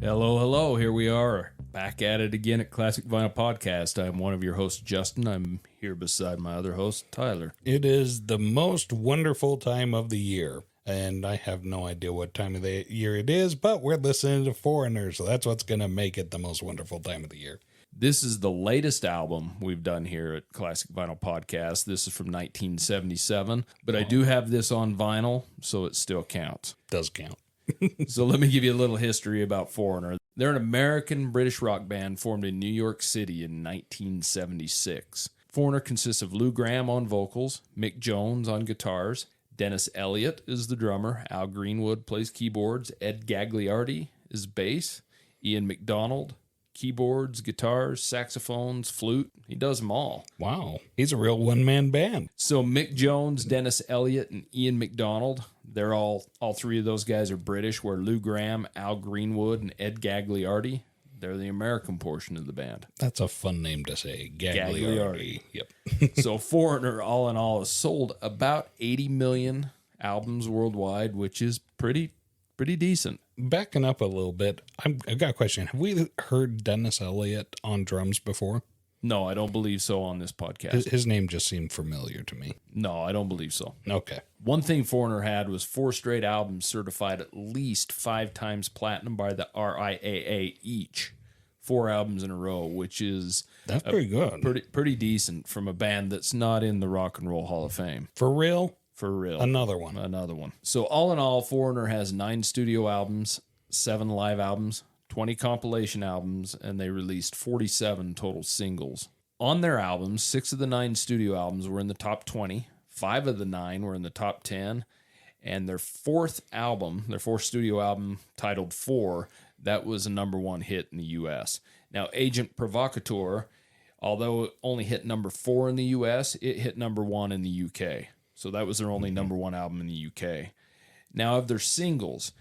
Hello, hello. Here we are, back at it again at Classic Vinyl Podcast. I'm one of your hosts, Justin. I'm here beside my other host, Tyler. It is the most wonderful time of the year, and I have no idea what time of the year it is, but we're listening to Foreigner, so that's what's going to make it the most wonderful time of the year. This is the latest album we've done here at Classic Vinyl Podcast. This is from 1977, but I do have this on vinyl, so it still counts. Does count. So let me give you a little history about Foreigner. They're an American British rock band formed in New York City in 1976. Foreigner consists of Lou Gramm on vocals, Mick Jones on guitars, Dennis Elliott is the drummer, Al Greenwood plays keyboards, Ed Gagliardi is bass, Ian McDonald, keyboards, guitars, saxophones, flute. He does them all. Wow, he's a real one-man band. So Mick Jones, Dennis Elliott, and Ian McDonald, they're all three of those guys are British, where Lou Gramm, Al Greenwood, and Ed Gagliardi, they're the American portion of the band. That's a fun name to say, Gagliardi. Yep. So Foreigner, all in all, has sold about 80 million albums worldwide, which is pretty decent. Backing up a little bit, I've got a question. Have we heard Dennis Elliott on drums before? No, I don't believe so on this podcast. His name just seemed familiar to me. No, I don't believe so. Okay. One thing Foreigner had was 4 straight albums certified at least 5 times platinum by the RIAA each. 4 albums in a row, which is... That's pretty good. Pretty decent from a band that's not in the Rock and Roll Hall of Fame. For real? For real. Another one. So all in all, Foreigner has 9 studio albums, 7 live albums, 20 compilation albums, and they released 47 total singles. On their albums, 6 of the 9 studio albums were in the top 20, 5 of the 9 were in the top 10, and their 4th studio album titled 4, that was a number 1 hit in the U.S. Now, Agent Provocateur, although it only hit number 4 in the U.S., it hit number 1 in the U.K., so that was their only number 1 album in the UK. Now, of their singles,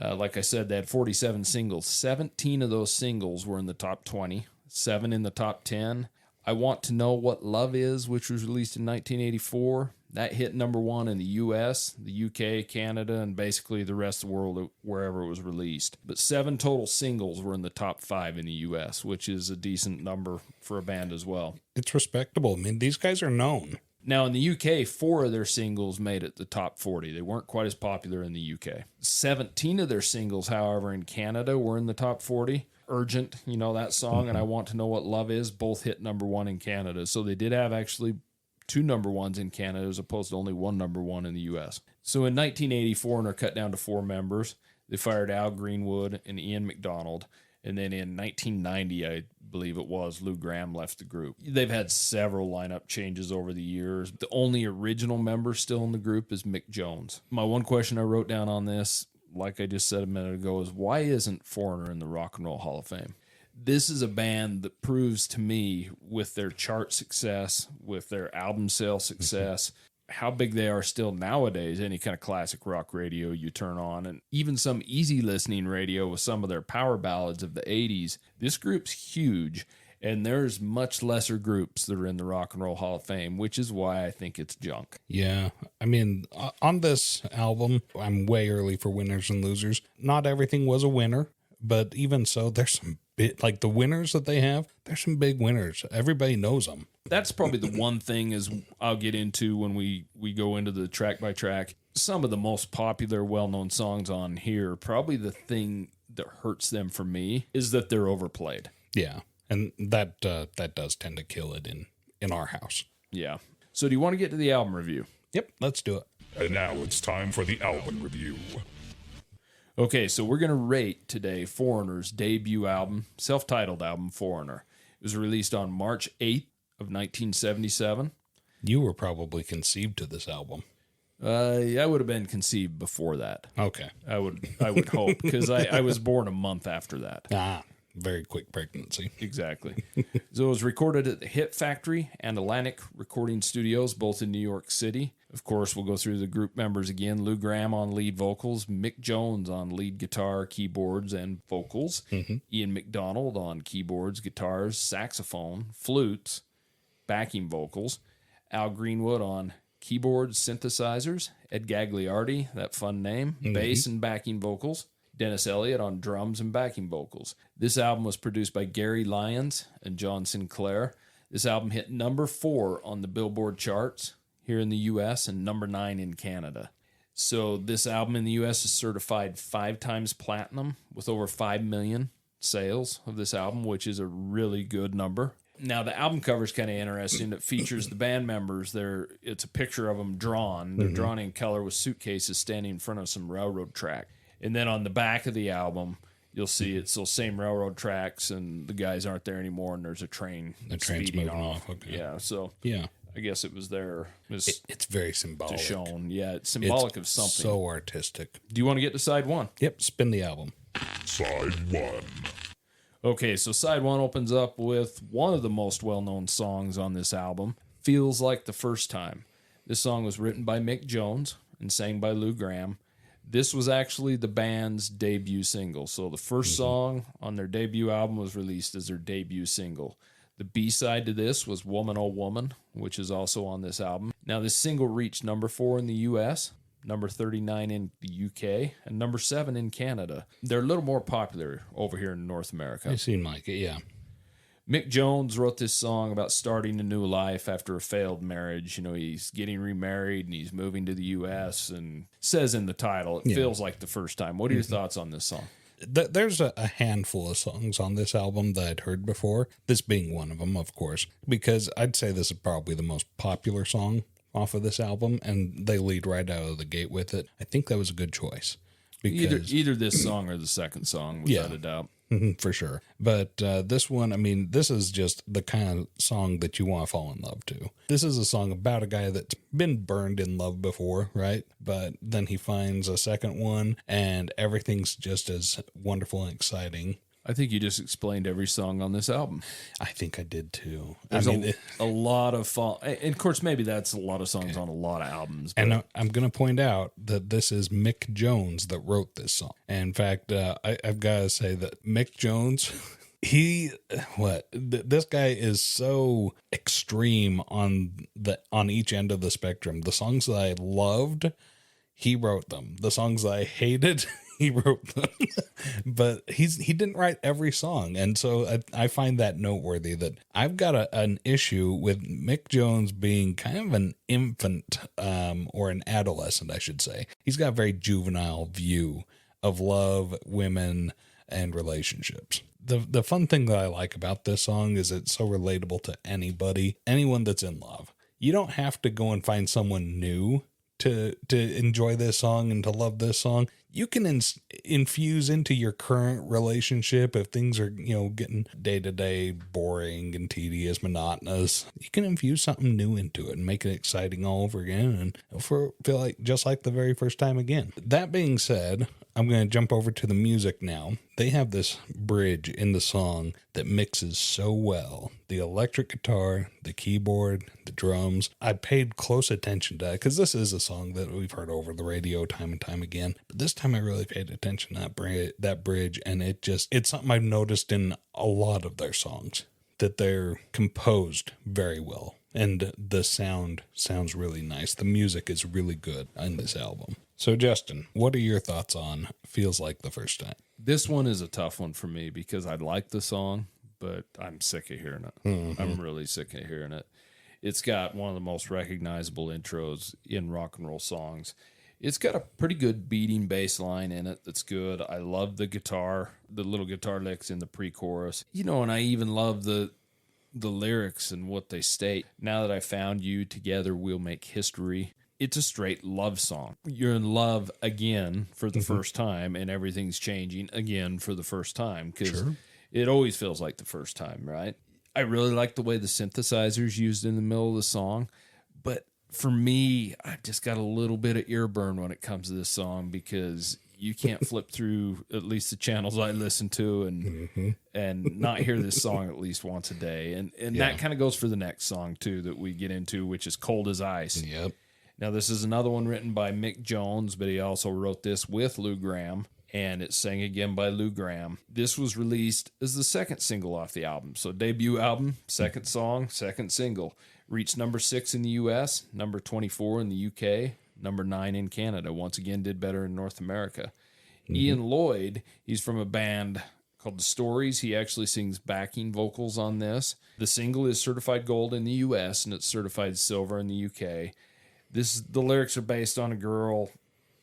like I said, they had 47 singles. 17 of those singles were in the top 20, 7 in the top 10. I Want to Know What Love Is, which was released in 1984. That hit number 1 in the US, the UK, Canada, and basically the rest of the world wherever it was released. But 7 total singles were in the top 5 in the US, which is a decent number for a band as well. It's respectable. I mean, these guys are known. Now, in the UK, 4 of their singles made it the top 40. They weren't quite as popular in the UK. 17 of their singles, however, in Canada were in the top 40. Urgent, you know, that song, and I Want to Know What Love Is, both hit number 1 in Canada. So they did have actually 2 number 1s in Canada as opposed to only 1 number 1 in the US. So in 1980, Foreigner cut down to 4 members. They fired Al Greenwood and Ian McDonald. And then in 1990, I believe it was, Lou Gramm left the group. They've had several lineup changes over the years. The only original member still in the group is Mick Jones. My one question I wrote down on this, like I just said a minute ago, is why isn't Foreigner in the Rock and Roll Hall of Fame? This is a band that proves to me, with their chart success, with their album sale success, how big they are still nowadays. Any kind of classic rock radio you turn on, and even some easy listening radio with some of their power ballads of the 80s. This group's huge, and there's much lesser groups that are in the Rock and Roll Hall of Fame, which is why I think it's junk. Yeah, I mean, on this album, I'm way early for winners and losers. Not everything was a winner, but even so, there's some like the winners that they have, there's some big winners. Everybody knows them. That's probably the one thing is I'll get into when we go into the track by track. Some of the most popular, well-known songs on here, probably the thing that hurts them for me is that they're overplayed. Yeah, and that does tend to kill it in our house. Yeah. So do you want to get to the album review? Yep, let's do it. And now it's time for the album review. Okay, so we're going to rate today Foreigner's debut album, self-titled album, Foreigner. It was released on March 8th of 1977. You were probably conceived to this album. I would have been conceived before that. Okay. I would hope, because I was born a month after that. Very quick pregnancy. Exactly. So it was recorded at the Hit Factory and Atlantic Recording Studios, both in New York City. Of course, we'll go through the group members again. Lou Gramm on lead vocals, Mick Jones on lead guitar, keyboards, and vocals, Ian McDonald on keyboards, guitars, saxophone, flutes, backing vocals, Al Greenwood on keyboards, synthesizers, Ed Gagliardi, that fun name, bass and backing vocals, Dennis Elliott on drums and backing vocals. This album was produced by Gary Lyons and John Sinclair. This album hit number 4 on the Billboard charts here in the U.S. and number 9 in Canada. So this album in the U.S. is certified 5 times platinum with over 5 million sales of this album, which is a really good number. Now, the album cover is kind of interesting. It features the band members. It's a picture of them drawn. They're drawn in color with suitcases standing in front of some railroad track. And then on the back of the album, you'll see it's those same railroad tracks, and the guys aren't there anymore, and there's a train. The train's speeding moving off. Okay. Yeah, so Yeah. I guess it was there. It's very symbolic. Shown. Yeah, it's symbolic of something. So artistic. Do you want to get to side 1? Yep, spin the album. Side 1. Okay, so side 1 opens up with one of the most well-known songs on this album, Feels Like the First Time. This song was written by Mick Jones and sang by Lou Gramm. This was actually the band's debut single. So the first song on their debut album was released as their debut single. The B-side to this was Woman Oh Woman, which is also on this album. Now, this single reached number 4 in the U.S., number 39 in the UK, and number 7 in Canada. They're a little more popular over here in North America. It seemed like it, yeah. Mick Jones wrote this song about starting a new life after a failed marriage. You know, he's getting remarried and he's moving to the U.S. and says in the title, it feels like the first time. What are your thoughts on this song? There's a handful of songs on this album that I'd heard before, this being one of them, of course, because I'd say this is probably the most popular song off of this album, and they lead right out of the gate with it. I think that was a good choice. Because, Either this song or the second song, without a doubt. For sure. But this one, I mean, this is just the kind of song that you want to fall in love to. This is a song about a guy that's been burned in love before, right? But then he finds a second one, and everything's just as wonderful and exciting. I think you just explained every song on this album. I think I did too. There's a lot of fun. And of course, maybe that's a lot of songs on a lot of albums. But And I'm going to point out that this is Mick Jones that wrote this song. And in fact, I've got to say that Mick Jones, this guy is so extreme on each end of the spectrum. The songs that I loved, he wrote them. The songs that I hated, he wrote them. But he didn't write every song, and so I find that noteworthy. That I've got an issue with Mick Jones being kind of an infant, or an adolescent, I should say. He's got a very juvenile view of love, women, and relationships. The fun thing that I like about this song is it's so relatable to anyone that's in love. You don't have to go and find someone new to enjoy this song and to love this song. You can infuse into your current relationship if things are, getting day-to-day boring and tedious, monotonous. You can infuse something new into it and make it exciting all over again, and it'll feel like just like the very first time again. That being said, I'm going to jump over to the music now. They have this bridge in the song that mixes so well. The electric guitar, the keyboard, the drums. I paid close attention to that because this is a song that we've heard over the radio time and time again. But this time I really paid attention to that bridge, and it's something I've noticed in a lot of their songs, that they're composed very well. And the sound sounds really nice. The music is really good on this album. So, Justin, what are your thoughts on Feels Like the First Time? this one is a tough one for me because I like the song, but I'm sick of hearing it. Mm-hmm. I'm really sick of hearing it. It's got one of the most recognizable intros in rock and roll songs. It's got a pretty good beating bass line in it that's good. I love the guitar, the little guitar licks in the pre-chorus. And I even love the lyrics and what they state. Now that I found you, together we'll make history. It's a straight love song. You're in love again for the first time, and everything's changing again for the first time, because it always feels like the first time, right? I really like the way the synthesizer's used in the middle of the song, but for me, I just got a little bit of ear burn when it comes to this song, because you can't flip through at least the channels I listen to and not hear this song at least once a day. And that kind of goes for the next song too that we get into, which is Cold as Ice. Yep. Now, this is another one written by Mick Jones, but he also wrote this with Lou Gramm, and it's sang again by Lou Gramm. This was released as the second single off the album. So debut album, second song, second single. Reached number 6 in the U.S., number 24 in the U.K., number 9 in Canada. Once again, did better in North America. Ian Lloyd, he's from a band called The Stories. He actually sings backing vocals on this. The single is certified gold in the US and it's certified silver in the UK. The lyrics are based on a girl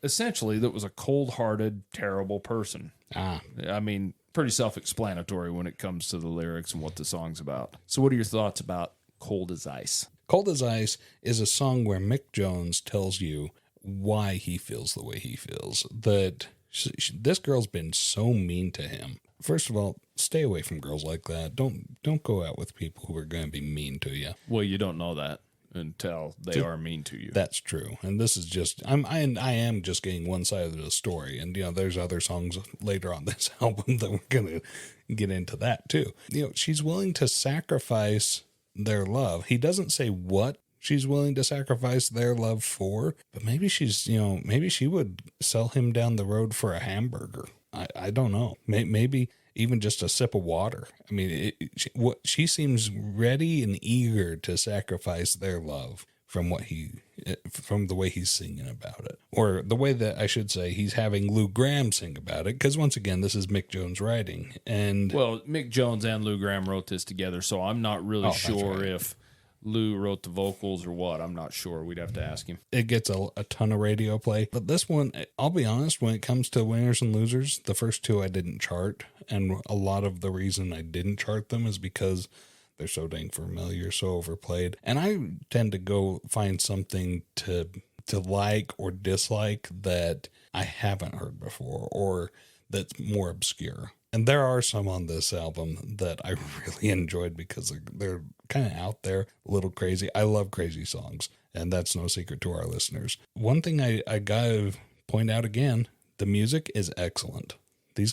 essentially that was a cold-hearted, terrible person. I mean, pretty self-explanatory when it comes to the lyrics and what the song's about. So what are your thoughts about Cold as Ice? Cold as Ice is a song where Mick Jones tells you why he feels the way he feels. That this girl's been so mean to him. First of all, stay away from girls like that. Don't go out with people who are going to be mean to you. Well, you don't know that until they are mean to you. That's true. And this is just, I am just getting one side of the story. And, there's other songs later on this album that we're going to get into that too. She's willing to sacrifice their love. He doesn't say what she's willing to sacrifice their love for, but maybe maybe she would sell him down the road for a hamburger. I don't know. Maybe even just a sip of water. I mean, she seems ready and eager to sacrifice their love from the way he's singing about it, or the way that I should say he's having Lou Gramm sing about it. Because once again, this is Mick Jones writing, and Mick Jones and Lou Gramm wrote this together, so I'm not really sure right. if Lou wrote the vocals or what. I'm not sure. We'd have to ask him. It gets a ton of radio play. But this one, I'll be honest, when it comes to winners and losers, the first two I didn't chart. And a lot of the reason I didn't chart them is because they're so dang familiar, so overplayed. And I tend to go find something to like or dislike that I haven't heard before or that's more obscure. And there are some on this album that I really enjoyed because they're kind of out there, a little crazy. I love crazy songs, and that's no secret to our listeners. One thing I gotta point out again, the music is excellent. This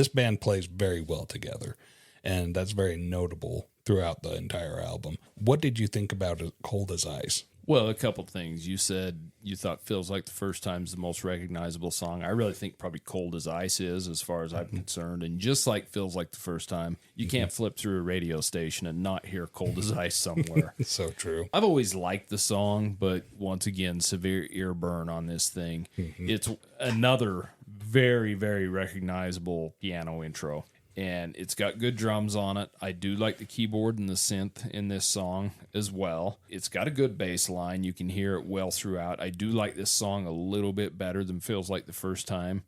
band plays very well together, and that's very notable throughout the entire album. What did you think about Cold as Ice? Well, a couple things. You said you thought Feels Like the First Time is the most recognizable song. I really think probably Cold as Ice is, as far as I'm concerned. And just like Feels Like the First Time, you can't flip through a radio station and not hear Cold as Ice somewhere. So true. I've always liked the song, but once again, severe ear burn on this thing. It's another very, very recognizable piano intro. And it's got good drums on it. I do like the keyboard and the synth in this song as well. It's got a good bass line. You can hear it well throughout. I do like this song a little bit better than Feels Like the First Time.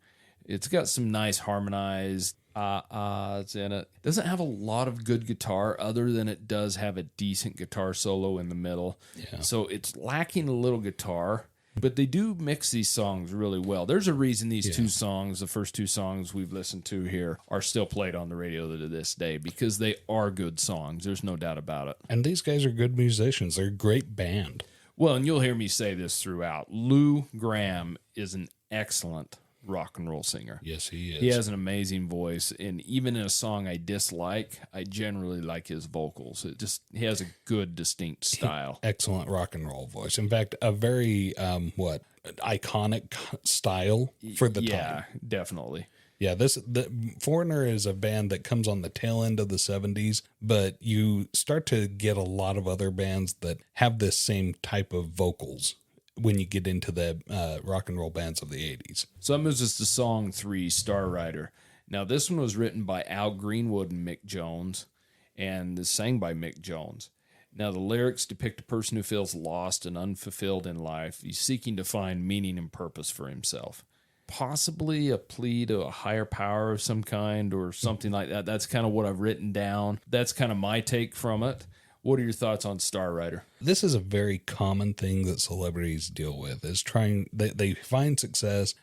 It's got some nice harmonized it's in it. Doesn't have a lot of good guitar other than it does have a decent guitar solo in the middle. Yeah. So it's lacking a little guitar. But they do mix these songs really well. There's a reason these two songs, the first two songs we've listened to here, are still played on the radio to this day because they are good songs. There's no doubt about it. And these guys are good musicians. They're a great band. Well, and you'll hear me say this throughout. Lou Gramm is an excellent rock and roll singer. Yes, he is. He has an amazing voice, and even in a song I dislike, I generally like his vocals. He has a good, distinct style. Excellent rock and roll voice. In fact, a very iconic style for the time. Yeah, definitely. Yeah, the Foreigner is a band that comes on the tail end of the 70s, but you start to get a lot of other bands that have this same type of vocals when you get into the rock and roll bands of the 80s. So that moves us to song 3, Star Rider. Now, this one was written by Al Greenwood and Mick Jones, and is sang by Mick Jones. Now, the lyrics depict a person who feels lost and unfulfilled in life. He's seeking to find meaning and purpose for himself. Possibly a plea to a higher power of some kind or something like that. That's kind of what I've written down. That's kind of my take from it. What are your thoughts on Star Rider? This is a very common thing that celebrities deal with, is they find success,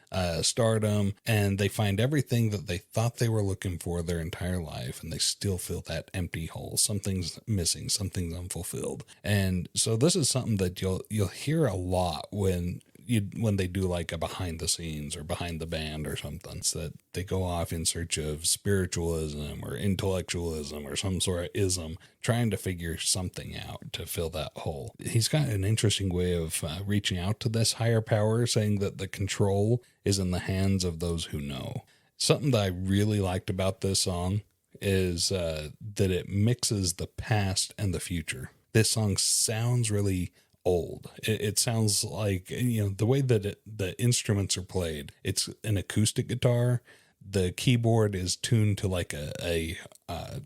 stardom, and they find everything that they thought they were looking for their entire life, and they still feel that empty hole. Something's missing, something's unfulfilled. And so this is something that you'll hear a lot when they do like a behind the scenes or behind the band or something, so that they go off in search of spiritualism or intellectualism or some sort of ism, trying to figure something out to fill that hole. He's got an interesting way of reaching out to this higher power, saying that the control is in the hands of those who know. Something that I really liked about this song is that it mixes the past and the future. This song sounds really old. It sounds like, the way that the instruments are played, it's an acoustic guitar. The keyboard is tuned to like a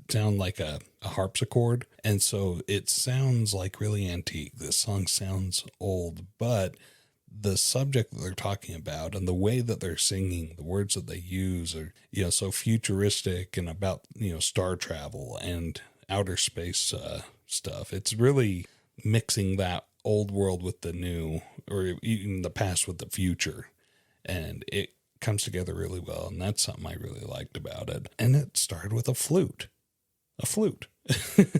sound like a harpsichord. And so it sounds like really antique. This song sounds old, but the subject that they're talking about and the way that they're singing, the words that they use are, so futuristic and about, star travel and outer space stuff. It's really mixing that old world with the new, or even the past with the future. And it comes together really well. And that's something I really liked about it. And it started with a flute.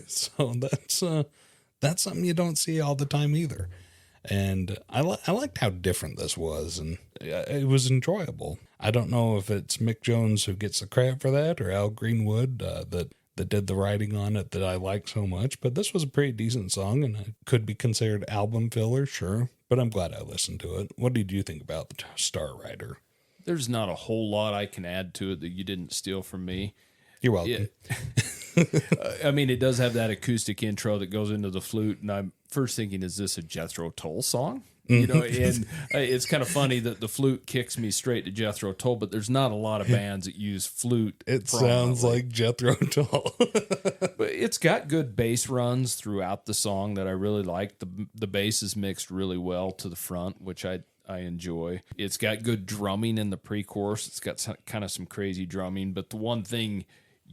So that's something you don't see all the time either. And I liked how different this was, and it was enjoyable. I don't know if it's Mick Jones who gets the credit for that, or Al Greenwood that did the writing on it that I like so much, but this was a pretty decent song, and it could be considered album filler, sure, but I'm glad I listened to it. What did you think about the Star Rider? There's not a whole lot I can add to it that you didn't steal from me. You're welcome. I mean, it does have that acoustic intro that goes into the flute, and I'm first thinking, is this a Jethro Tull song? And it's kind of funny that the flute kicks me straight to Jethro Tull, but there's not a lot of bands that use flute. It sounds like Jethro Tull. But it's got good bass runs throughout the song that I really like. The bass is mixed really well to the front, which I enjoy. It's got good drumming in the pre-chorus. It's got kind of some crazy drumming, but the one thing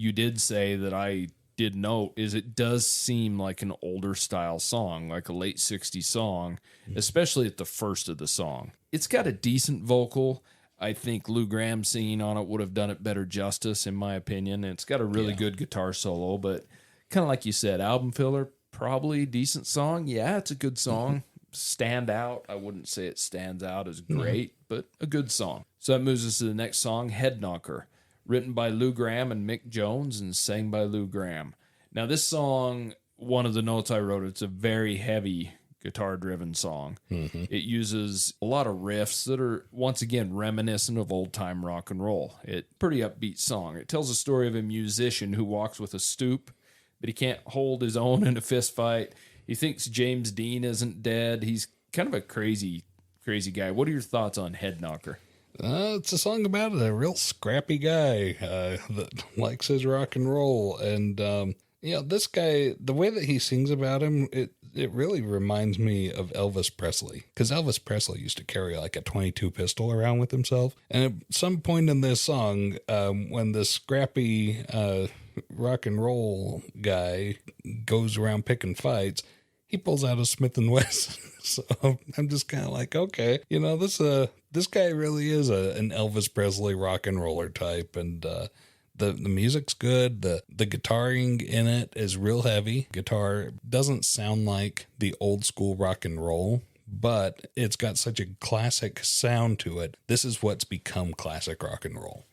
you did say that I did note is it does seem like an older style song, like a late 60s song, especially at the first of the song. It's got a decent vocal. I think Lou Gramm singing on it would have done it better justice, in my opinion. And it's got a really good guitar solo, but kind of like you said, album filler, probably decent song. Yeah, it's a good song. Stand out. I wouldn't say it stands out as great, but a good song. So that moves us to the next song, Head Knocker. Written by Lou Gramm and Mick Jones and sang by Lou Gramm. Now this song, one of the notes I wrote, it's a very heavy guitar-driven song. Mm-hmm. It uses a lot of riffs that are, once again, reminiscent of old-time rock and roll. It's a pretty upbeat song. It tells a story of a musician who walks with a stoop, but he can't hold his own in a fist fight. He thinks James Dean isn't dead. He's kind of a crazy guy. What are your thoughts on Head Knocker? It's a song about a real scrappy guy that likes his rock and roll. And, this guy, the way that he sings about him, it really reminds me of Elvis Presley. Because Elvis Presley used to carry like a .22 pistol around with himself. And at some point in this song, when this scrappy rock and roll guy goes around picking fights, he pulls out a Smith & Wesson. So I'm just kind of like, okay, this guy really is an Elvis Presley rock and roller type. And the music's good. The guitaring in it is real heavy. Guitar doesn't sound like the old school rock and roll, but it's got such a classic sound to it. This is what's become classic rock and roll.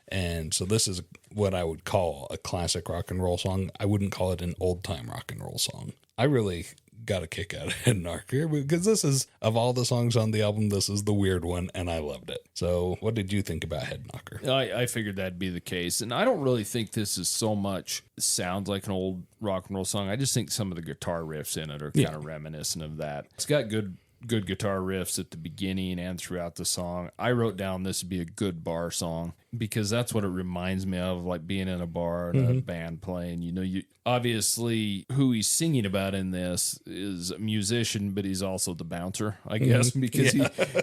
And so this is what I would call a classic rock and roll song. I wouldn't call it an old time rock and roll song. I really got a kick out of Head Knocker because this is, of all the songs on the album, this is the weird one, and I loved it. So what did you think about Head Knocker? I figured that'd be the case, and I don't really think this is so much sounds like an old rock and roll song. I just think some of the guitar riffs in it are kind of reminiscent of that. It's got good guitar riffs at the beginning and throughout the song. I wrote down this would be a good bar song because that's what it reminds me of, like being in a bar and a band playing. You obviously who he's singing about in this is a musician, but he's also the bouncer, I guess, because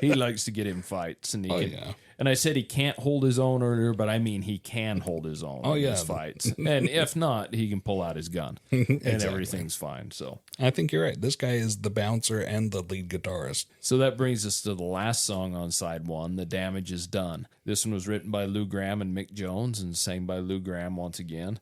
he likes to get in fights and and I said he can't hold his own earlier, but I mean he can hold his own in his fights. And if not, he can pull out his gun and everything's fine. So I think you're right. This guy is the bouncer and the lead guitarist. So that brings us to the last song on side one, The Damage Is Done. This one was written by Lou Gramm and Mick Jones and sang by Lou Gramm once again.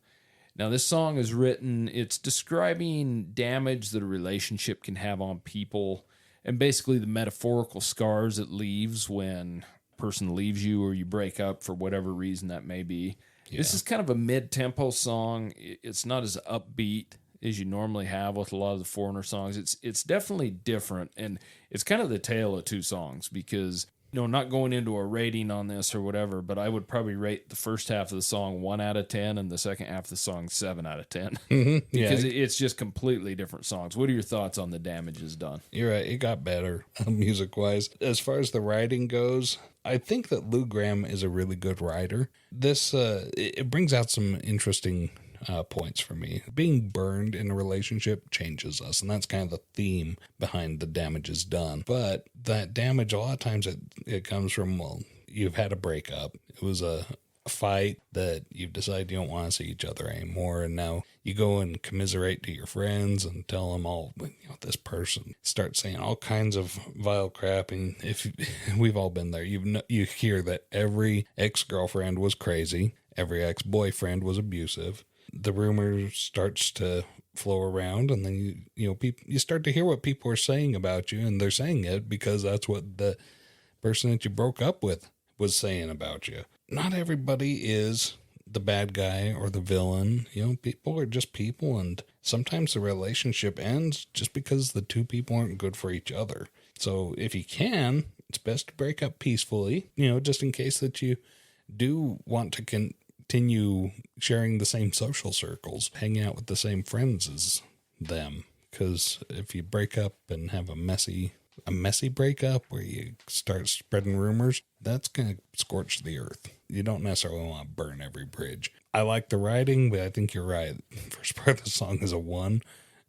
Now this song is written, it's describing damage that a relationship can have on people and basically the metaphorical scars it leaves when person leaves you or you break up for whatever reason that may be. This is kind of a mid-tempo song. It's not as upbeat as you normally have with a lot of the Foreigner songs. It's definitely different, and it's kind of the tale of two songs because Not going into a rating on this or whatever, but I would probably rate the first half of the song 1 out of 10 and the second half of the song 7 out of 10. Because it's just completely different songs. What are your thoughts on The Damages Done? You're right. It got better music-wise. As far as the writing goes, I think that Lou Gramm is a really good writer. This it brings out some interesting points for me. Being burned in a relationship changes us, and that's kind of the theme behind The Damages Done. But that damage, a lot of times it comes from, well, you've had a breakup. It was a fight that you've decided you don't want to see each other anymore, and now you go and commiserate to your friends and tell them all, this person starts saying all kinds of vile crap. And if we've all been there, you hear that every ex-girlfriend was crazy, every ex-boyfriend was abusive. The rumor starts to flow around, and then you start to hear what people are saying about you, and they're saying it because that's what the person that you broke up with was saying about you. Not everybody is the bad guy or the villain. People are just people, and sometimes the relationship ends just because the two people aren't good for each other. So if you can, it's best to break up peacefully, just in case that you do want to continue sharing the same social circles, hanging out with the same friends as them. Because if you break up and have a messy breakup where you start spreading rumors, that's going to scorch the earth. You don't necessarily want to burn every bridge. I like the writing, but I think you're right. The first part of the song is a 1,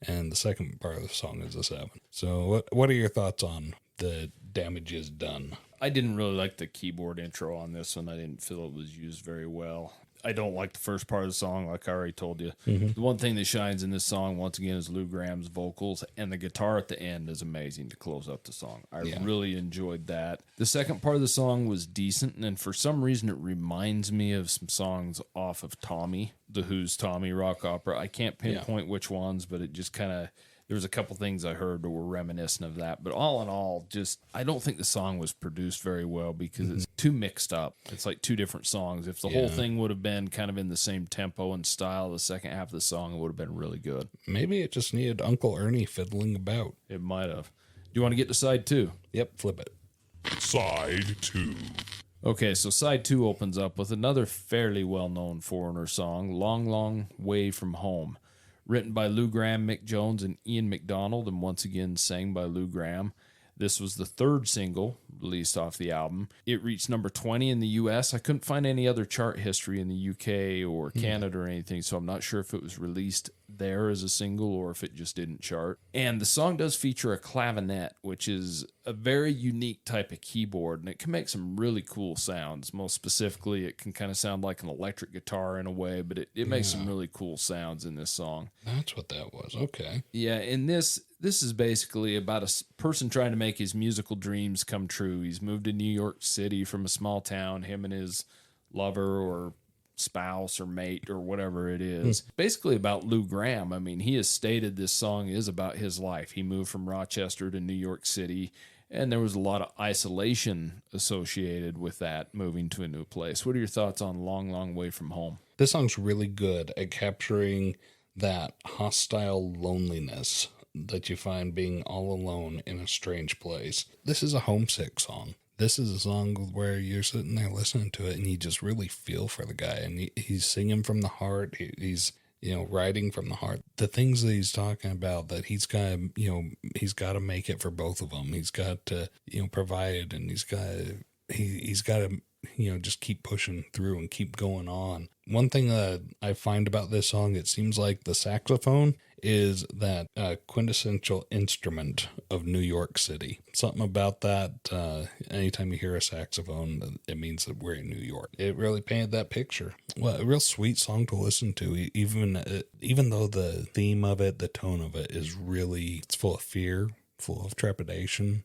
and the second part of the song is a 7. So what are your thoughts on The Damages Done? I didn't really like the keyboard intro on this one. I didn't feel it was used very well. I don't like the first part of the song, like I already told you. The one thing that shines in this song, once again, is Lou Gramm's vocals, and the guitar at the end is amazing to close up the song. I really enjoyed that. The second part of the song was decent, and for some reason it reminds me of some songs off of Tommy, The Who's Tommy rock opera. I can't pinpoint which ones, but it just kind of... There was a couple things I heard that were reminiscent of that. But all in all, I don't think the song was produced very well because it's too mixed up. It's like two different songs. If the whole thing would have been kind of in the same tempo and style, the second half of the song would have been really good. Maybe it just needed Uncle Ernie fiddling about. It might have. Do you want to get to side 2? Yep, flip it. Side 2. Okay, so side 2 opens up with another fairly well-known Foreigner song, Long, Long Way From Home. Written by Lou Gramm, Mick Jones, and Ian McDonald, and once again sang by Lou Gramm. This was the third single released off the album. It reached number 20 in the U.S. I couldn't find any other chart history in the U.K. or Canada or anything, so I'm not sure if it was released there as a single or if it just didn't chart. And the song does feature a clavinet, which is a very unique type of keyboard, and it can make some really cool sounds. Most specifically, it can kind of sound like an electric guitar in a way, but it makes some really cool sounds in this song. That's what that was. Okay. Yeah, and this is basically about a person trying to make his musical dreams come true. He's moved to New York City from a small town, him and his lover or spouse or mate or whatever it is. Basically about Lou Gramm. I mean, he has stated this song is about his life. He moved from Rochester to New York City, and there was a lot of isolation associated with that, moving to a new place. What are your thoughts on Long, Long Way From Home? This song's really good at capturing that hostile loneliness that you find being all alone in a strange place. This is a homesick song. This is a song where you're sitting there listening to it and you just really feel for the guy, and he's singing from the heart. He's writing from the heart. The things that he's talking about, that he's got to make it for both of them. He's got to provide, and he's got to just keep pushing through and keep going on. One thing that I find about this song, it seems like the saxophone is that quintessential instrument of New York City. Something about that, anytime you hear a saxophone, it means that we're in New York. It really painted that picture. Well, a real sweet song to listen to, even though the theme of it, the tone of it is really, it's full of fear, full of trepidation.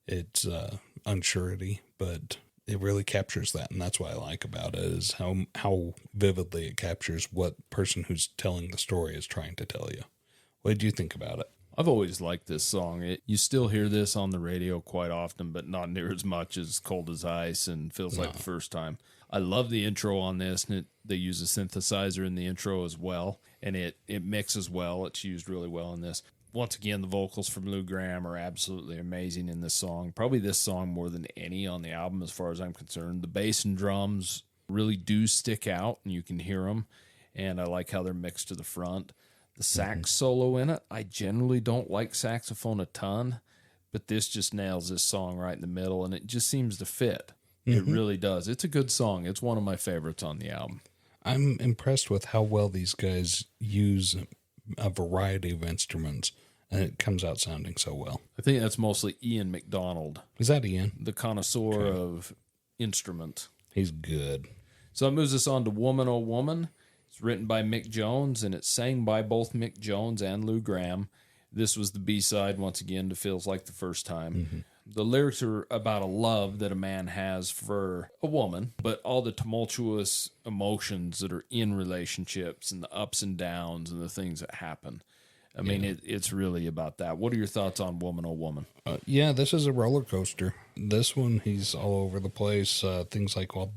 It's unsurety, but it really captures that, and that's what I like about it, is how vividly it captures what person who's telling the story is trying to tell you. What did you think about it? I've always liked this song. You still hear this on the radio quite often, but not near as much as Cold as Ice and Feels Like the First Time. I love the intro on this, and they use a synthesizer in the intro as well, and it mixes well. It's used really well in this. Once again, the vocals from Lou Gramm are absolutely amazing in this song. Probably this song more than any on the album as far as I'm concerned. The bass and drums really do stick out, and you can hear them, and I like how they're mixed to the front. The sax solo in it, I generally don't like saxophone a ton, but this just nails this song right in the middle, and it just seems to fit. It really does. It's a good song. It's one of my favorites on the album. I'm impressed with how well these guys use a variety of instruments, and it comes out sounding so well. I think that's mostly Ian McDonald, Is that Ian? the connoisseur of instrument. He's good. So it moves us on to Woman, Oh Woman. It's written by Mick Jones, and it's sang by both Mick Jones and Lou Gramm. This was the B-side, once again, to Feels Like the First Time. The lyrics are about a love that a man has for a woman, but all the tumultuous emotions that are in relationships and the ups and downs and the things that happen. I mean, it's really about that. What are your thoughts on Woman, Oh Woman? Yeah, this is a roller coaster. This one, he's all over the place. Things like, well,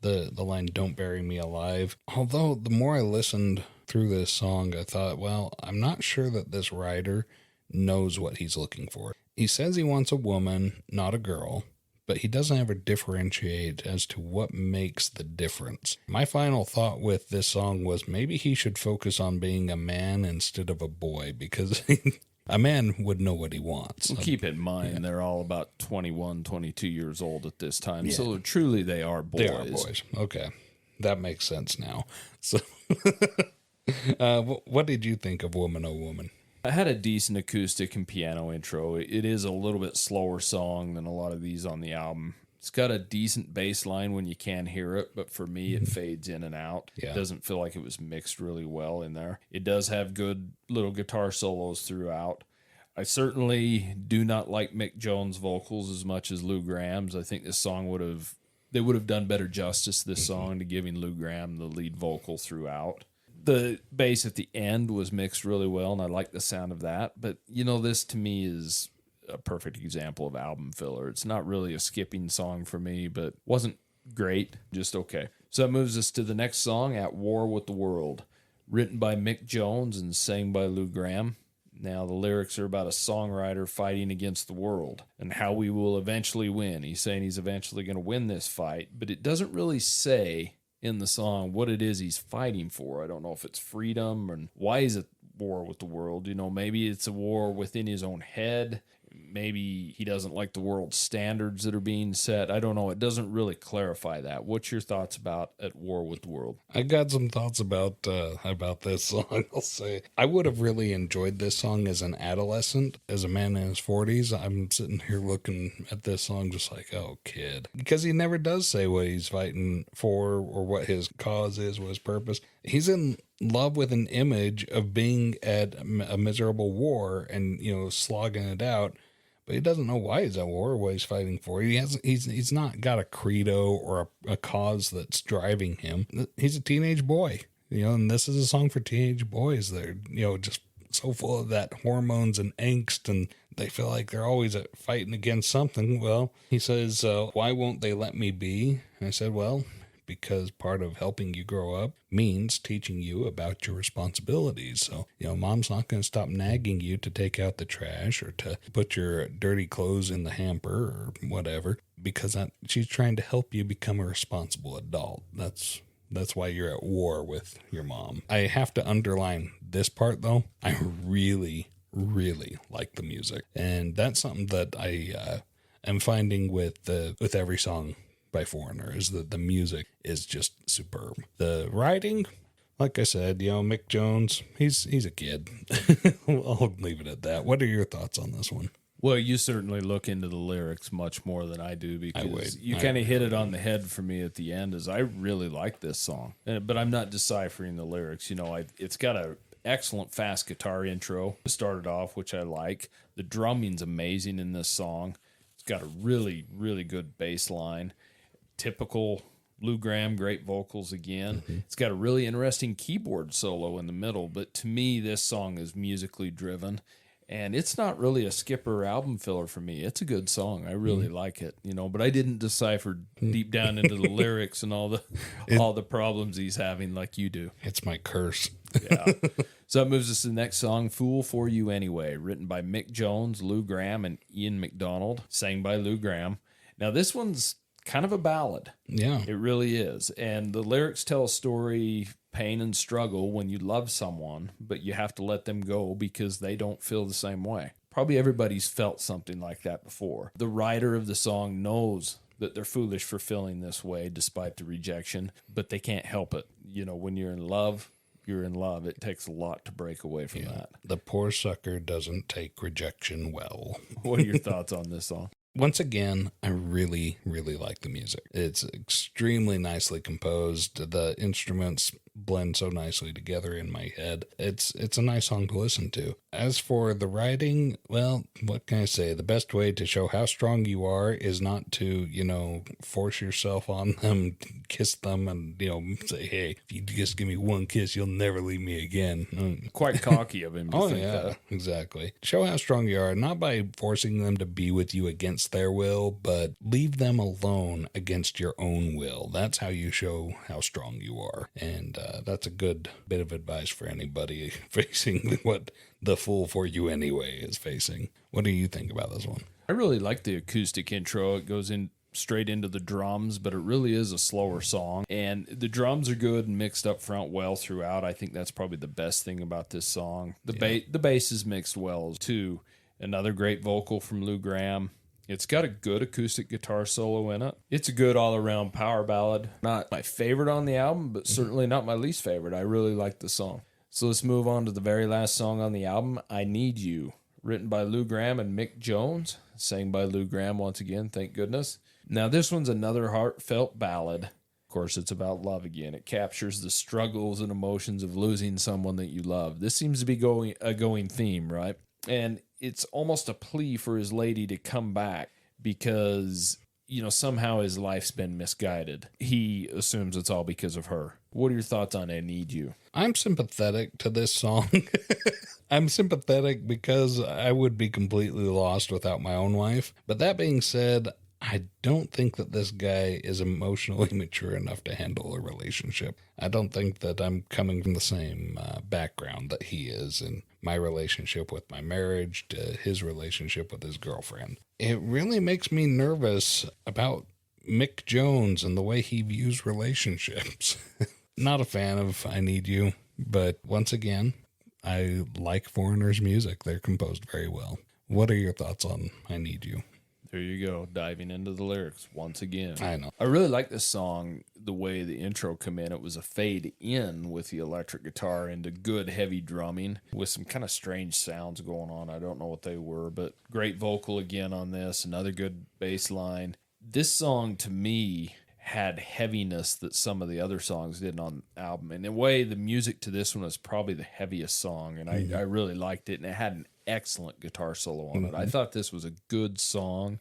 the line, "Don't bury me alive." Although the more I listened through this song, I thought, well, I'm not sure that this writer knows what he's looking for. He says he wants a woman, not a girl, but he doesn't ever differentiate as to what makes the difference. My final thought with this song was maybe he should focus on being a man instead of a boy, because a man would know what he wants. Well, keep in mind, they're all about 21, 22 years old at this time. So truly they are boys. They are boys. Okay. That makes sense now. So, what did you think of Woman, Oh Woman? I had a decent acoustic and piano intro. It is a little bit slower song than a lot of these on the album. It's got a decent bass line when you can hear it, but for me, it fades in and out. Yeah. It doesn't feel like it was mixed really well in there. It does have good little guitar solos throughout. I certainly do not like Mick Jones' vocals as much as Lou Gramm's. I think this song they would have done better justice this song to giving Lou Gramm the lead vocal throughout. The bass at the end was mixed really well, and I like the sound of that. But, this to me is a perfect example of album filler. It's not really a skipping song for me, but wasn't great, just okay. So that moves us to the next song, At War with the World, written by Mick Jones and sang by Lou Gramm. Now, the lyrics are about a songwriter fighting against the world and how we will eventually win. He's saying he's eventually going to win this fight, but it doesn't really say in the song what it is he's fighting for. I don't know if it's freedom, and why is it war with the world? Maybe it's a war within his own head. Maybe he doesn't like the world standards that are being set. I don't know. It doesn't really clarify that. What's your thoughts about At War with the World? I got some thoughts about this song. I'll say I would have really enjoyed this song as an adolescent, as a man in his 40s. I'm sitting here looking at this song just like, oh, kid, because he never does say what he's fighting for or what his cause is, what his purpose. He's in love with an image of being at a miserable war and slogging it out. But he doesn't know why he's at war or what he's fighting for. He's not got a credo or a cause that's driving him. He's a teenage boy, and this is a song for teenage boys. They're, just so full of that hormones and angst, and they feel like they're always fighting against something. Well, he says, why won't they let me be? And I said, well, because part of helping you grow up means teaching you about your responsibilities. So, mom's not going to stop nagging you to take out the trash or to put your dirty clothes in the hamper or whatever, because she's trying to help you become a responsible adult. That's why you're at war with your mom. I have to underline this part, though. I really, really like the music. And that's something that I am finding with every song by Foreigner, is that the music is just superb. The writing, like I said, Mick Jones, he's a kid. I'll leave it at that. What are your thoughts on this one? Well, you certainly look into the lyrics much more than I do, because you kind of hit it on the head for me at the end, as I really like this song. But I'm not deciphering the lyrics. It's got a excellent fast guitar intro to start it off, which I like. The drumming's amazing in this song. It's got a really, really good bass line. Typical Lou Gramm, great vocals again. It's got a really interesting keyboard solo in the middle, but to me, this song is musically driven, And it's not really a skipper album filler for me. It's a good song. I really like it, but I didn't decipher deep down into the lyrics and all the problems he's having like you do. It's my curse. Yeah. So that moves us to the next song, Fool for You Anyway, written by Mick Jones, Lou Gramm, and Ian McDonald, sang by Lou Gramm. Now, this one's kind of a ballad. Yeah. It really is. And the lyrics tell a story, pain and struggle when you love someone, but you have to let them go because they don't feel the same way. Probably everybody's felt something like that before. The writer of the song knows that they're foolish for feeling this way despite the rejection, but they can't help it. When you're in love, you're in love. It takes a lot to break away from that. The poor sucker doesn't take rejection well. What are your thoughts on this song? Once again, I really, really like the music. It's extremely nicely composed. The instruments blend so nicely together in my head. It's a nice song to listen to. As for the writing, well, what can I say? The best way to show how strong you are is not to, force yourself on them, kiss them, and, say, hey, if you just give me one kiss, you'll never leave me again. Quite cocky of him to think that. Exactly. Show how strong you are, not by forcing them to be with you against their will, but leave them alone against your own will. That's how you show how strong you are. And that's a good bit of advice for anybody facing what the Fool for You Anyway is facing. What do you think about this one? I really like the acoustic intro. It goes in straight into the drums, but it really is a slower song. And the drums are good and mixed up front well throughout. I think that's probably the best thing about this song. The bass is mixed well too. Another great vocal from Lou Gramm. It's got a good acoustic guitar solo in it. It's a good all-around power ballad. Not my favorite on the album, but certainly not my least favorite. I really like the song. So let's move on to the very last song on the album, I Need You, written by Lou Gramm and Mick Jones, sang by Lou Gramm once again, thank goodness. Now, this one's another heartfelt ballad. Of course, it's about love again. It captures the struggles and emotions of losing someone that you love. This seems to be a going theme, right? And it's almost a plea for his lady to come back because, somehow his life's been misguided. He assumes it's all because of her. What are your thoughts on I Need You? I'm sympathetic to this song. I'm sympathetic because I would be completely lost without my own wife. But that being said, I don't think that this guy is emotionally mature enough to handle a relationship. I don't think that I'm coming from the same background that he is in my relationship with my marriage to his relationship with his girlfriend. It really makes me nervous about Mick Jones and the way he views relationships. Not a fan of I Need You, but once again, I like Foreigner's music. They're composed very well. What are your thoughts on I Need You? There you go, diving into the lyrics once again. I know. I really like this song, the way the intro come in. It was a fade in with the electric guitar into good heavy drumming with some kind of strange sounds going on. I don't know what they were, but great vocal again on this. Another good bass line. This song, to me, had heaviness that some of the other songs didn't on the album. And in a way, the music to this one is probably the heaviest song, and I really liked it, and it had an excellent guitar solo on it. I thought this was a good song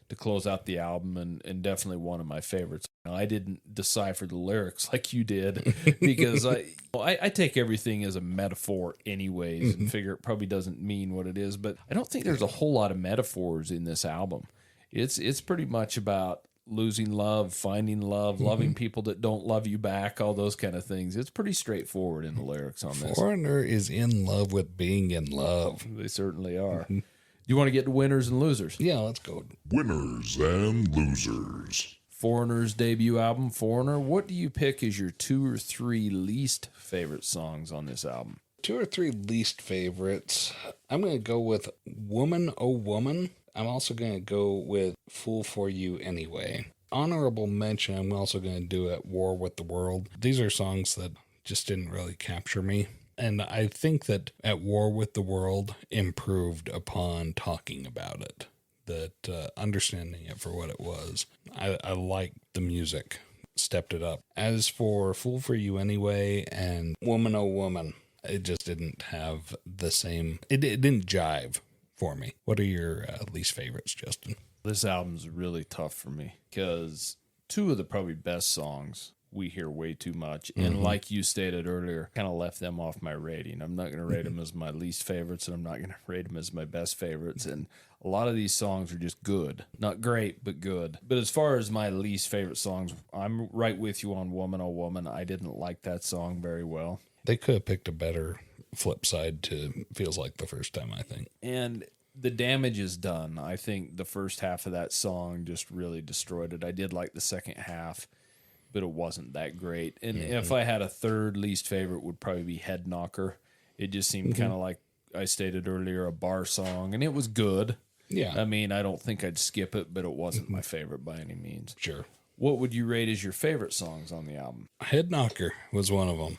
to close out the album, and definitely one of my favorites. I didn't decipher the lyrics like you did because I take everything as a metaphor anyways and figure it probably doesn't mean what it is, but I don't think there's a whole lot of metaphors in this album. It's pretty much about losing love, finding love, loving people that don't love you back, all those kind of things. It's pretty straightforward in the lyrics on this. Foreigner is in love with being in love. They certainly are. Do you want to get to winners and losers? Yeah, let's go. Winners and losers. Foreigner's debut album, Foreigner. What do you pick as your 2 or 3 least favorite songs on this album? 2 or 3 least favorites. I'm going to go with Woman, Oh Woman. I'm also going to go with Fool for You Anyway. Honorable mention, I'm also going to do At War with the World. These are songs that just didn't really capture me. And I think that At War with the World improved upon talking about it. That understanding it for what it was. I liked the music. Stepped it up. As for Fool for You Anyway and Woman, Oh Woman, it just didn't have the same... It didn't jive for me. What are your least favorites, Justin? This album's really tough for me because 2 of the probably best songs we hear way too much. And like you stated earlier, kind of left them off my rating. I'm not going to rate them as my least favorites, and I'm not going to rate them as my best favorites. And a lot of these songs are just good. Not great, but good. But as far as my least favorite songs, I'm right with you on Woman, Oh Woman. I didn't like that song very well. They could have picked a better flip side to Feels Like the First Time, I think. And the damage is done. I think the first half of that song just really destroyed it. I did like the second half, but it wasn't that great. And if I had a third least favorite, would probably be Head Knocker. It just seemed kind of like I stated earlier, a bar song, and it was good. Yeah. I mean, I don't think I'd skip it, but it wasn't my favorite by any means. Sure. What would you rate as your favorite songs on the album? Head Knocker was one of them.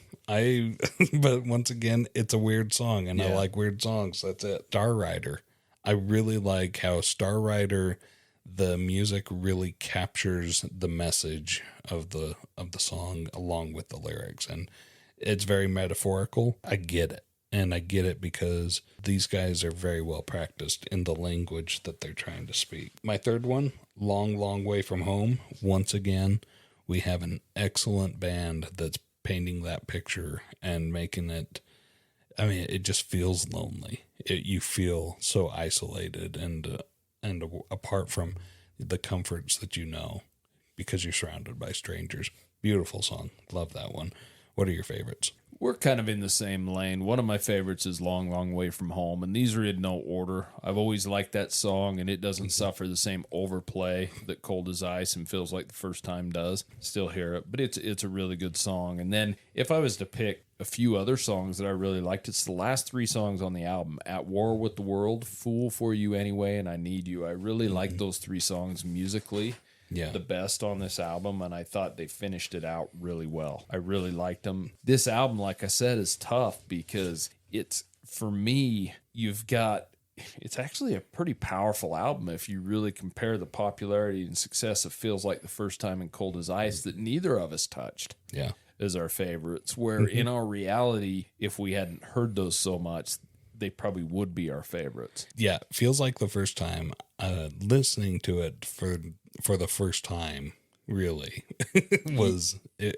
But once again, it's a weird song, and I like weird songs. That's it. Star Rider. I really like how Star Rider, the music really captures the message of the song along with the lyrics, and it's very metaphorical. I get it. And I get it because these guys are very well practiced in the language that they're trying to speak. My third one, Long, Long Way From Home. Once again, we have an excellent band that's painting that picture and making it, I mean, it just feels lonely. You feel so isolated and apart from the comforts that you know because you're surrounded by strangers. Beautiful song. Love that one. What are your favorites? We're kind of in the same lane. One of my favorites is Long, Long Way From Home, and these are in no order. I've always liked that song, and it doesn't suffer the same overplay that Cold as Ice and Feels Like the First Time does. Still hear it, but it's a really good song. And then if I was to pick a few other songs that I really liked, it's the last three songs on the album: At War with the World, Fool for You Anyway, and I Need You. I really like those three songs musically. The best on this album, and I thought they finished it out really well. I really liked them. This album, like I said, is tough because it's, for me, it's actually a pretty powerful album if you really compare the popularity and success of Feels Like the First Time and Cold as Ice that neither of us touched as our favorites, where in our reality, if we hadn't heard those so much, they probably would be our favorites. Yeah, Feels Like the First Time, listening to it for the first time, really,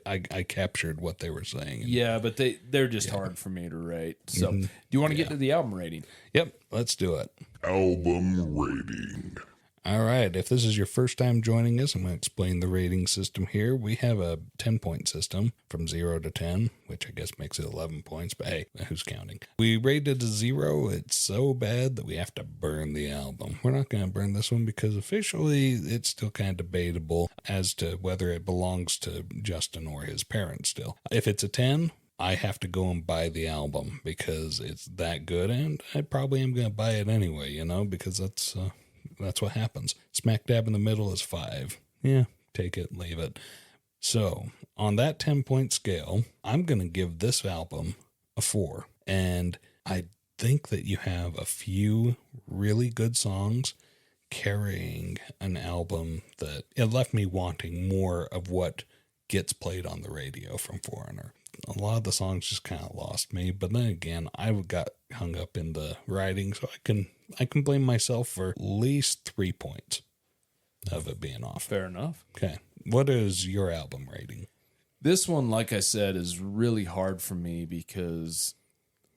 I captured what they were saying. Yeah, but they're just hard for me to rate. So do you want to get to the album rating? Yep, let's do it. Album rating. All right, if this is your first time joining us, I'm going to explain the rating system here. We have a 10-point system from 0 to 10, which I guess makes it 11 points, but hey, who's counting? We rated a 0. It's so bad that we have to burn the album. We're not going to burn this one because officially it's still kind of debatable as to whether it belongs to Justin or his parents still. If it's a 10, I have to go and buy the album because it's that good, and I probably am going to buy it anyway, because that's what happens. Smack dab in the middle is 5. Yeah, take it, leave it. So on that 10-point scale, I'm going to give this album a 4. And I think that you have a few really good songs carrying an album that it left me wanting more of what gets played on the radio from Foreigner. A lot of the songs just kind of lost me, but then again, I got hung up in the writing, so I can blame myself for at least 3 points of it being off. Fair enough. Okay. What is your album rating? This one, like I said, is really hard for me because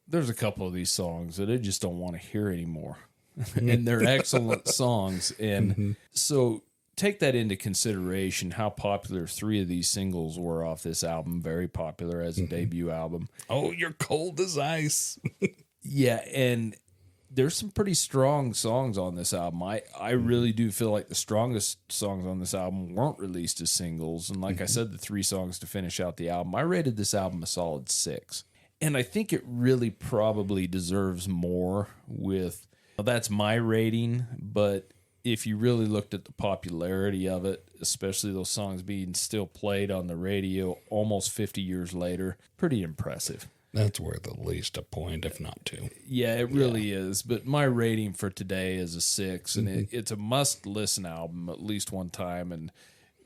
there's a couple of these songs that I just don't want to hear anymore. And they're excellent songs. And so take that into consideration, how popular 3 of these singles were off this album. Very popular as a debut album. Oh, You're Cold as Ice. Yeah, and there's some pretty strong songs on this album. I really do feel like the strongest songs on this album weren't released as singles. And like I said, the 3 songs to finish out the album, I rated this album a solid 6. And I think it really probably deserves more with, that's my rating, but if you really looked at the popularity of it, especially those songs being still played on the radio almost 50 years later, pretty impressive. That's worth at least a point, if not 2. Yeah, it really is. But my rating for today is a 6, and it's a must-listen album at least one time. And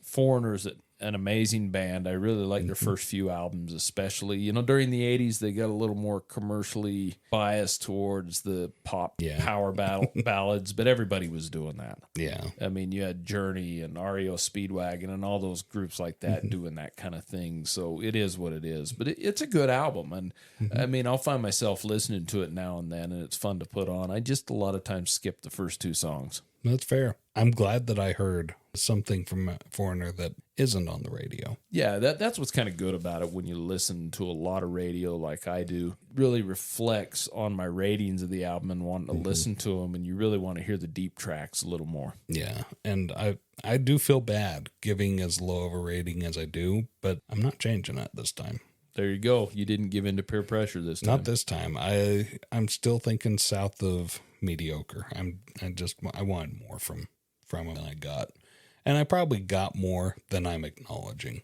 foreigners an amazing band. I really like their first few albums, especially. You know, during the 80s, they got a little more commercially biased towards the pop power ballads, but everybody was doing that. Yeah. I mean, you had Journey and REO Speedwagon and all those groups like that doing that kind of thing. So it is what it is. But it's a good album. And I mean, I'll find myself listening to it now and then, and it's fun to put on. I just a lot of times skip the first 2 songs. That's fair. I'm glad that I heard something from Foreigner that isn't on the radio. Yeah, that's what's kind of good about it when you listen to a lot of radio like I do. It really reflects on my ratings of the album and wanting to listen to them, and you really want to hear the deep tracks a little more. Yeah, and I do feel bad giving as low of a rating as I do, but I'm not changing it this time. There you go. You didn't give in to peer pressure this time. Not this time. I'm still thinking south of mediocre. I wanted more from him than I got. And I probably got more than I'm acknowledging.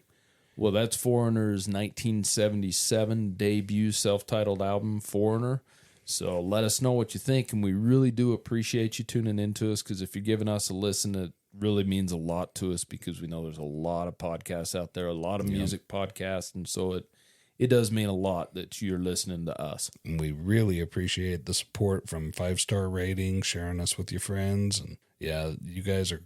Well, that's Foreigner's 1977 debut self-titled album, Foreigner. So let us know what you think, and we really do appreciate you tuning into us, because if you're giving us a listen, it really means a lot to us, because we know there's a lot of podcasts out there, a lot of music podcasts, and so it does mean a lot that you're listening to us. And we really appreciate the support from 5-star ratings, sharing us with your friends, and yeah, you guys are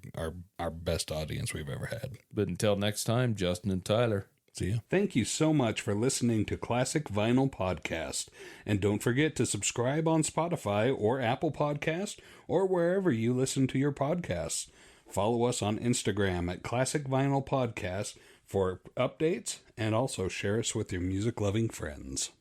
our best audience we've ever had. But until next time, Justin and Tyler. See ya. Thank you so much for listening to Classic Vinyl Podcast. And don't forget to subscribe on Spotify or Apple Podcast or wherever you listen to your podcasts. Follow us on Instagram at Classic Vinyl Podcast for updates, and also share us with your music-loving friends.